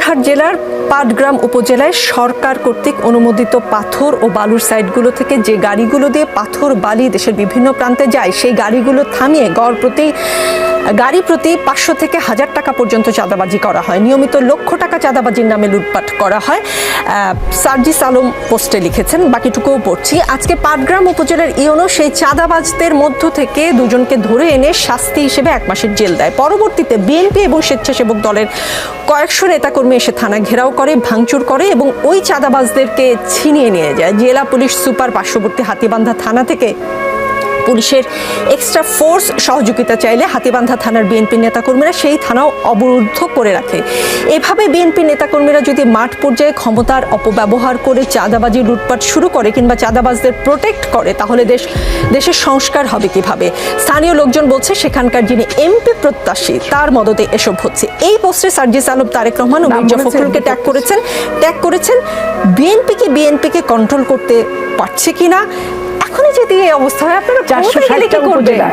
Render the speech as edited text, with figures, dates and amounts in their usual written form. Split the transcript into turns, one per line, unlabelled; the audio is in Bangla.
হাট জেলার পাটগ্রাম উপজেলায় সরকার কর্তৃক অনুমোদিত পাথর ও বালুর সাইটগুলো থেকে যে গাড়িগুলো দিয়ে পাথর বালি দেশের বিভিন্ন প্রান্তে যায় সেই গাড়িগুলো থামিয়ে গাড়ি প্রতি 500 থেকে 1000 টাকা পর্যন্ত চাঁদাবাজি করা হয়। নিয়মিত লক্ষ টাকা চাঁদাবাজির নামে লুটপাট করা হয়। সার্জিস আলম পোস্টে লিখেছেন, বাকিটুকুও পড়ছি। আজকে পাটগ্রাম উপজেলার ইওনো সেই চাঁদাবাজদের মধ্য থেকে দুজনকে ধরে এনে শাস্তি হিসেবে 1 মাসের জেল দেয়। পরবর্তীতে বিএনপি এবং স্বেচ্ছাসেবক দলের কয়েকশো নেতাকর্মী এসে থানা ঘেরাও করে, ভাঙচুর করে এবং ওই চাঁদাবাজদেরকে ছিনিয়ে নিয়ে যায়। জেলা পুলিশ সুপার পার্শ্ববর্তী হাতীবান্ধা থানা থেকে পুলিশের এক্সট্রা ফোর্স সহযোগিতা চাইলে হাতীবান্ধা থানার বিএনপি নেতাকর্মীরা সেই থানাও অবরুদ্ধ করে রাখে। এভাবে বিএনপি নেতাকর্মীরা যদি মাঠ পর্যায়ে ক্ষমতার অপব্যবহার করে চাঁদাবাজি লুটপাট শুরু করে কিংবা চাঁদাবাজদের প্রোটেক্ট করে, তাহলে দেশের সংস্কার হবে কিভাবে? স্থানীয় লোকজন বলছে সেখানকার যিনি এমপি প্রত্যাশী তার মদতে এসব হচ্ছে। এই পোস্টে সার্জিস আলম, তারেক রহমান ও মির্জা ফখরুলকে ট্যাগ করেছেন। বিএনপিকে কন্ট্রোল করতে পারছে কিনা? এখনই যদি এই অবস্থা হয়, আপনারা
460টা উপজেলা